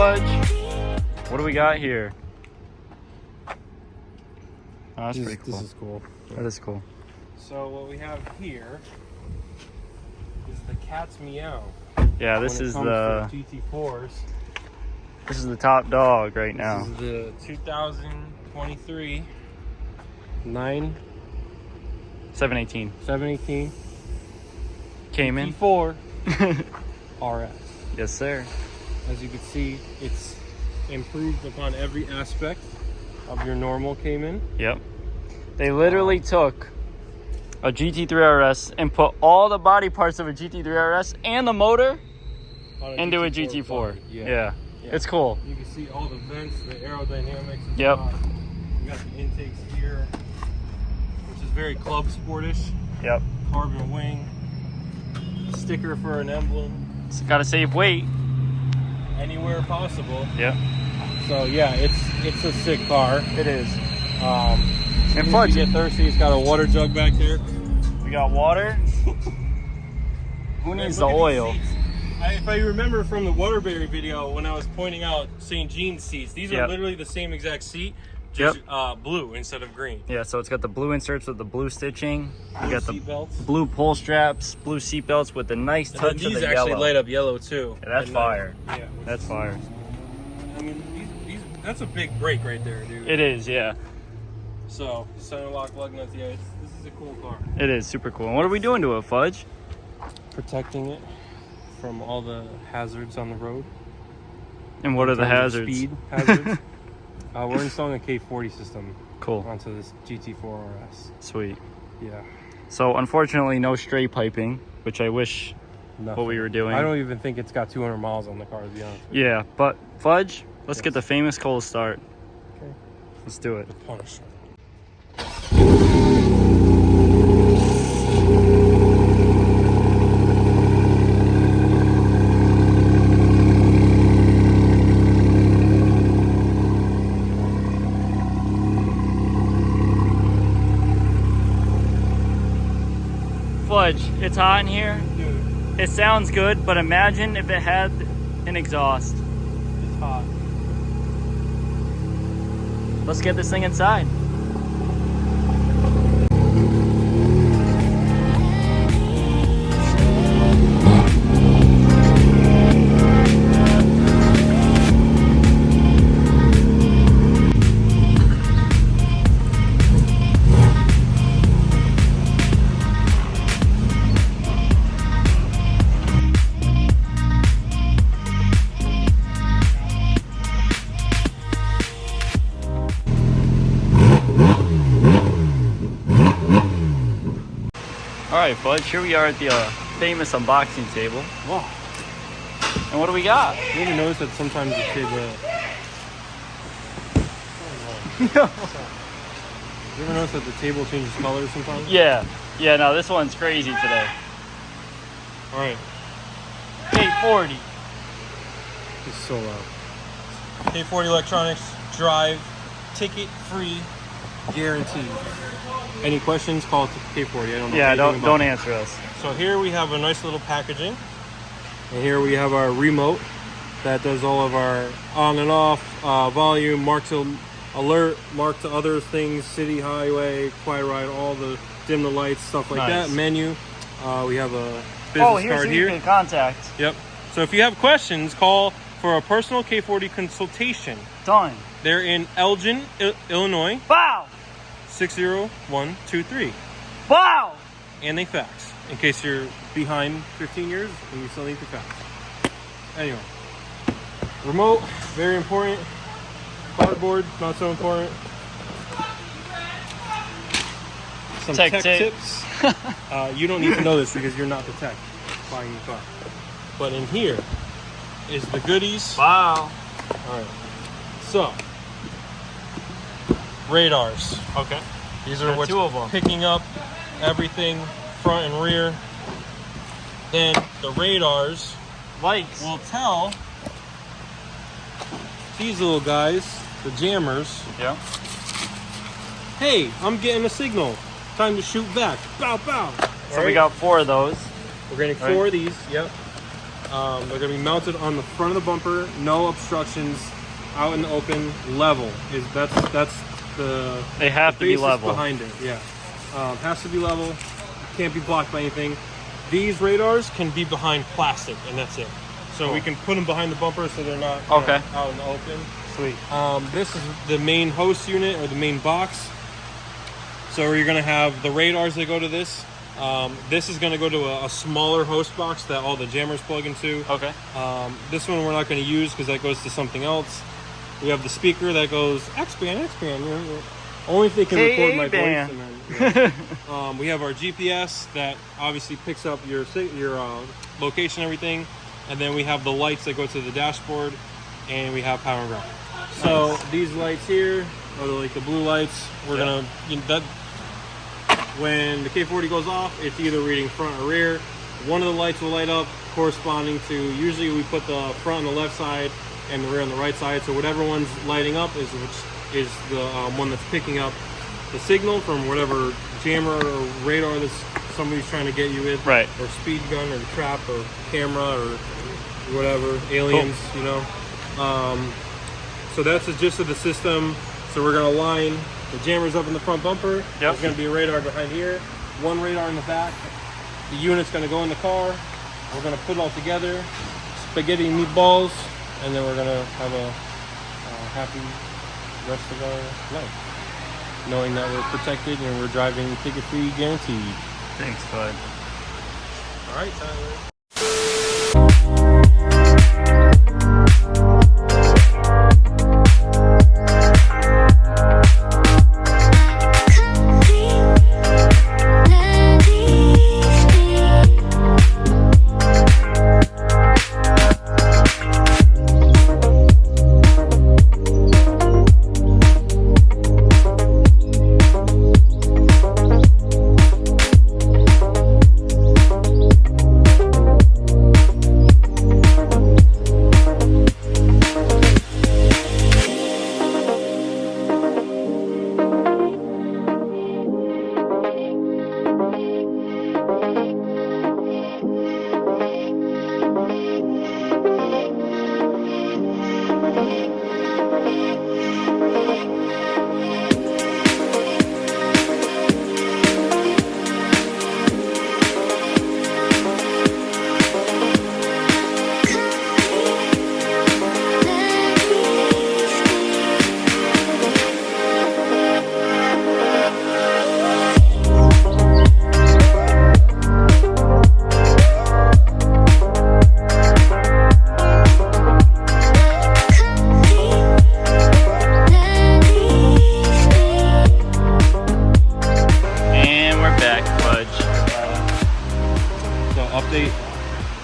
Fudge. What do we got here? Oh, that's pretty cool. This is cool. That is cool. So what we have here is the cat's meow. Yeah, this is the GT4s. This is the top dog right now. This is the 2023 718 Cayman. G4 RS. Yes, sir. As you can see, it's improved upon every aspect of your normal Cayman. Yep. They literally took a GT3RS and put all the body parts of a GT3RS and the motor into a GT4. Yeah. It's cool. You can see all the vents, the aerodynamics. Yep. You got the intakes here, which is very club sportish. Yep. Carbon wing, sticker for an emblem. It's got to save weight. Anywhere possible. Yep. So yeah, it's a sick car. It is. And Fudge, you get thirsty, it's got a water jug back there. We got water. Who needs the oil? If I remember from the Waterbury video when I was pointing out St. Jean's seats, these are literally the same exact seat, just blue instead of green. Yeah, so it's got the blue inserts with the blue stitching. You got the belts, blue pull straps, blue seat belts with the nice touch of the yellow. These actually light up yellow too. Yeah, that's fire. Yeah, that's fire. I mean, that's a big break right there, dude. It is, yeah. So, center lock lug nuts, yeah, this is a cool car. It is super cool. And what are we doing to it, Fudge? Protecting it from all the hazards on the road. And what are the hazards? Speed hazards. We're installing a K40 system. Cool. Onto this GT4RS. Sweet. Yeah. So unfortunately, no stray piping, which I wish what we were doing. I don't even think it's got 200 miles on the car, to be honest with you. Yeah, but Fudge, let's get the famous cold start. Okay. Let's do it. The Porsche. Fudge, it's hot in here. Dude. It sounds good, but imagine if it had an exhaust. It's hot. Let's get this thing inside. Alright, Fudge, here we are at the famous unboxing table. Wow. And what do we got? You ever notice that sometimes the table... No. You ever notice that the table changes colors sometimes? Yeah. Yeah, no, this one's crazy today. Alright. K40. It's so loud. K40 electronics, drive, ticket free, guaranteed. Any questions, call to K40. I don't know. Yeah, don't answer us. So here we have a nice little packaging. And here we have our remote that does all of our on and off, volume, mark to alert, mark to other things, city, highway, quiet ride, all the dim the lights, stuff like that. Menu. We have a business card here. You can contact. Yep. So if you have questions, call for a personal K40 consultation. Done. They're in Elgin, Illinois. Wow. 60123. Wow. And they fax in case you're behind 15 years and you still need to fax. Anyway, remote, very important. Cardboard, not so important. Some tech tips. You don't need to know this because you're not the tech buying the car. But in here is the goodies. Wow. All right. So, radars. Okay. These are what's two of them. Picking up everything front and rear. Then the radars Lights will tell these little guys, the jammers, yeah. Hey, I'm getting a signal. Time to shoot back. Bow, bow. So we got 4 of those. We're getting 4 of these. Yep. They're gonna be mounted on the front of the bumper, no obstructions, out in the open, level. That's the They have to be basis level behind it. Yeah, has to be level. Can't be blocked by anything. These radars can be behind plastic, and that's it. So we can put them behind the bumper so they're not out in the open. Sweet. This is the main host unit, or the main box. So you're gonna have the radars that go to this. This is gonna go to a smaller host box that all the jammers plug into. Okay. This one we're not gonna use because that goes to something else. We have the speaker that goes X-band. Only if they can record my voice. And then, we have our GPS that obviously picks up your location, everything. And then we have the lights that go to the dashboard, and we have power and ground. So these lights here are like the blue lights. We're gonna, when the K40 goes off, it's either reading front or rear. One of the lights will light up corresponding to, usually we put the front on the left side and the rear on the right side. So whatever one's lighting up is the one that's picking up the signal from whatever jammer or radar that somebody's trying to get you with, right? Or speed gun or trap or camera or whatever, aliens, you know. So that's the gist of the system. So we're gonna line the jammers up in the front bumper. Yep. There's gonna be a radar behind here, one radar in the back. The unit's gonna go in the car. We're gonna put it all together, spaghetti and meatballs, and then we're gonna have a happy rest of our life, knowing that we're protected and we're driving ticket-free guaranteed. Thanks, bud. All right, Tyler.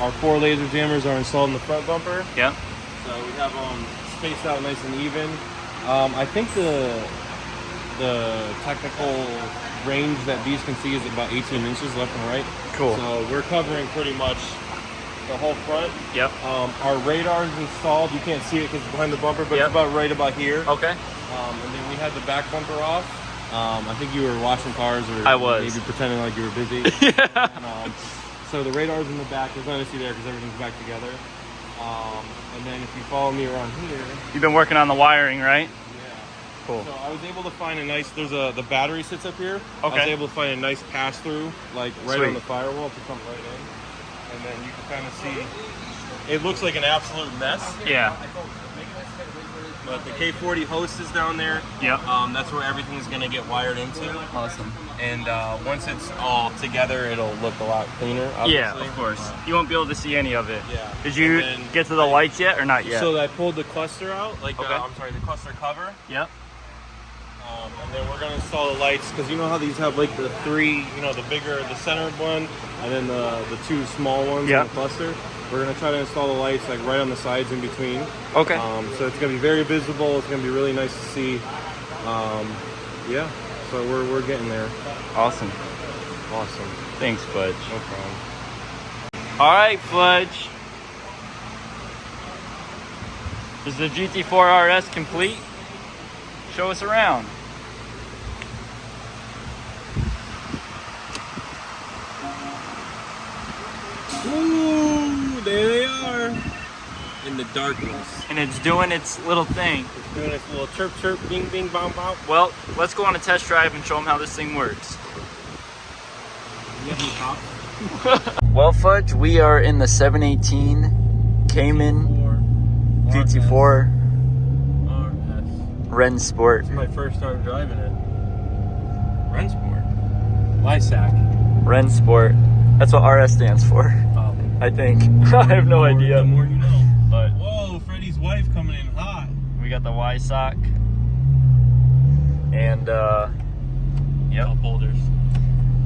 Our 4 laser jammers are installed in the front bumper. Yeah. So we have them spaced out nice and even. I think the technical range that these can see is about 18 inches left and right. Cool. So we're covering pretty much the whole front. Yep. Our radar is installed. You can't see it because it's behind the bumper, but it's about right about here. Okay. And then we had the back bumper off. I think you were washing cars, or I was maybe pretending like you were busy. Yeah. So the radar's in the back. There's nothing to see there because everything's back together. And then if you follow me around here, you've been working on the wiring, right? Yeah. Cool. So I was able to find a nice. The battery sits up here. Okay. I was able to find a nice pass through, like right Sweet. on the firewall to come right in, and then you can kind of see. It looks like an absolute mess. Yeah. But the K40 host is down there. Yep. That's where everything is going to get wired into. Awesome. And once it's all together, it'll look a lot cleaner, obviously. Yeah, of course. You won't be able to see any of it. Yeah. Did you get to the lights yet or not yet? So I pulled the cluster out, the cluster cover. Yep. And then we're going to install the lights, because you know how these have like the 3, the bigger, the center one, and then the 2 small ones in the cluster. We're going to try to install the lights like right on the sides in between. Okay. So it's going to be very visible. It's going to be really nice to see. Yeah. So we're getting there. Awesome. Awesome. Thanks, Fudge. No problem. All right, Fudge. Is the GT4RS complete? Show us around. Ooh, there they are. in the darkness. And it's doing its little thing. It's doing its little chirp, chirp, bing, bing, bong, bong. Well, let's go on a test drive and show them how this thing works. You have any cops? Well, Fudge, we are in the 718 Cayman GT4 RS. Rennsport. It's my first time driving it. Rennsport. Lysac. Rennsport. That's what RS stands for, Oh. I think. I have no idea. The more you know. But whoa, Freddie's wife coming in hot. we got the Y sock. And, yep. Oh, boulders.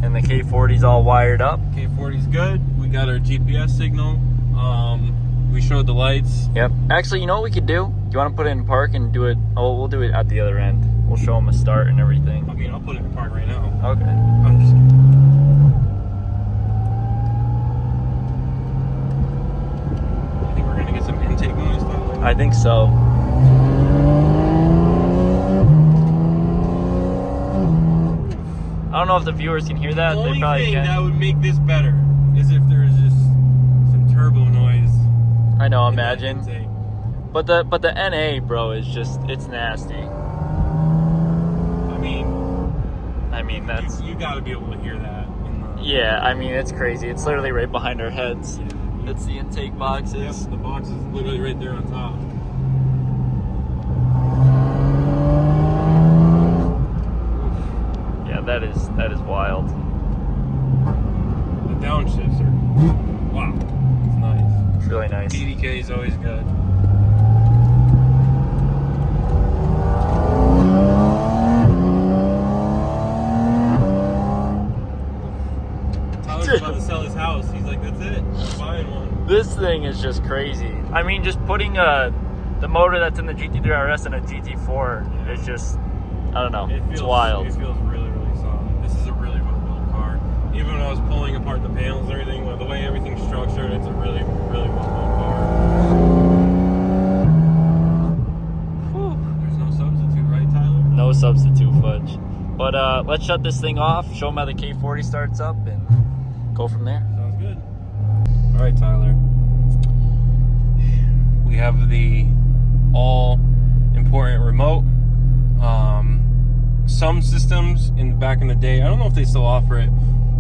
And the K40's all wired up. K40's good. We got our GPS signal. We showed the lights. Yep. Actually, you know what we could do? Do you want to put it in park and do it? Oh, we'll do it at the other end. We'll show them a start and everything. I mean, I'll put it in park right now. Okay. I'm just I think we're gonna get some intake noise though. I think so. I don't know if the viewers can hear that. The They only probably thing can. that would make this better is if there's just some turbo noise. I know, in that imagine. intake. But the NA, bro, is just, it's nasty. I mean, that's... you gotta be able to hear that. Yeah, I mean, it's crazy. It's literally right behind our heads. That's the intake boxes. Yep, the box is literally right there on top. Yeah, that is wild. The downshifts are wow. It's nice. It's really nice. PDK is always good. Tyler's about to sell his house. He's like, that's it. I'm buying one. This thing is just crazy. I mean, just putting the motor that's in the GT3RS in a GT4 is just, I don't know, it's wild. It feels really, really solid. This is a really well-built car. Even when I was pulling apart the panels and everything, the way everything's structured, it's a really, really well-built car. Whew. There's no substitute, right, Tyler? No substitute, Fudge. But let's shut this thing off, show them how the K40 starts up, and go from there. Sounds good. All right, Tyler. We have the all-important remote. Some systems back in the day, I don't know if they still offer it.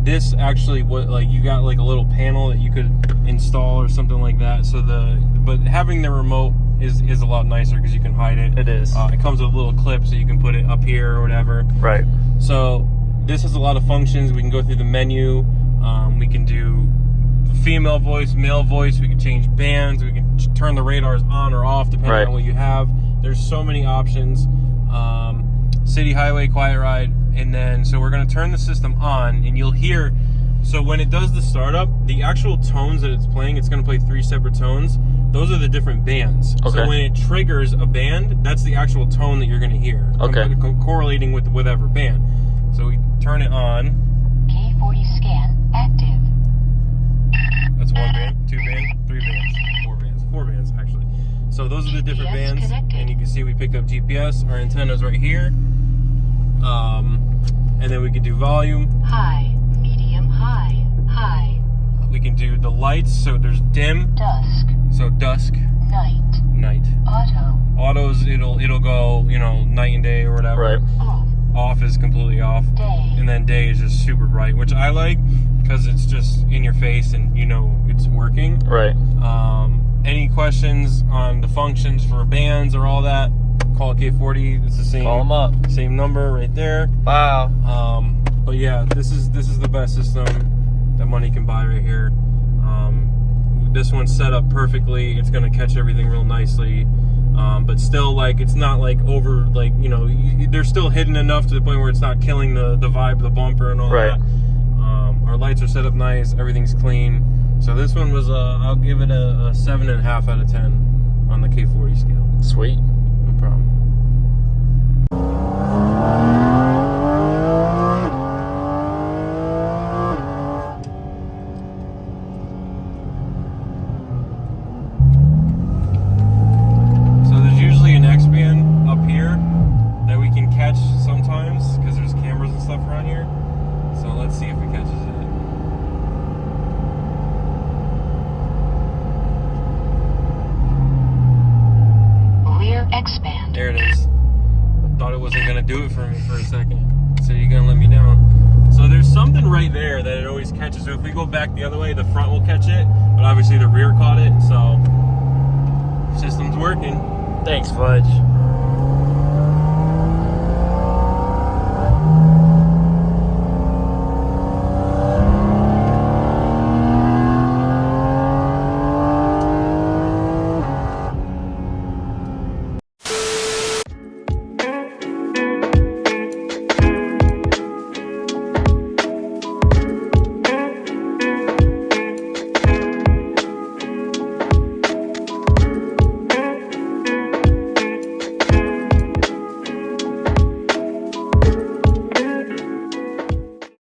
This actually, you got like a little panel that you could install or something like that. So but having the remote is a lot nicer because you can hide it. It is. It comes with a little clip so you can put it up here or whatever. Right. So this has a lot of functions. We can go through the menu. We can do female voice, male voice. We can change bands. We can turn the radars on or off depending on what you have. There's so many options. City, highway, quiet ride. And then, so we're going to turn the system on and you'll hear, so when it does the startup, the actual tones that it's playing, it's going to play 3 separate tones. Those are the different bands. Okay. So when it triggers a band, that's the actual tone that you're going to hear. Okay. Correlating with whatever band. So we turn it on. K40 scan active. That's 1 band, 2 band, 3 bands, 4 bands, 4 bands actually. So those are the different GPS bands, connected. and you can see we picked up GPS. Our antenna's right here, and then we can do volume. High, medium, high, high, We can do the lights. So there's dim, dusk, so dusk, night, night. auto, Autos, it'll go, night and day or whatever. Right. off, Off is completely off, day, and then day is just super bright, which I like because it's just in your face and it's working. Right. Any questions on the functions for bands or all that, call K40. It's the same. Call them up. Same number right there. Wow. But yeah, this is the best system that money can buy right here. This one's set up perfectly. It's gonna catch everything real nicely. But still, it's not over, they're still hidden enough to the point where it's not killing the vibe of the bumper and all Right. that. Our lights are set up nice. Everything's clean. So this one was, I'll give it a 7.5 out of 10 on the K40 scale. Sweet. No problem. So there's usually an X band up here that we can catch sometimes because there's cameras and stuff around here. So let's see if it catches it. it wasn't gonna do it for me for a second. So you're gonna let me down. So there's something right there that it always catches. So if we go back the other way, the front will catch it, but obviously the rear caught it. So system's working. Thanks, Fudge.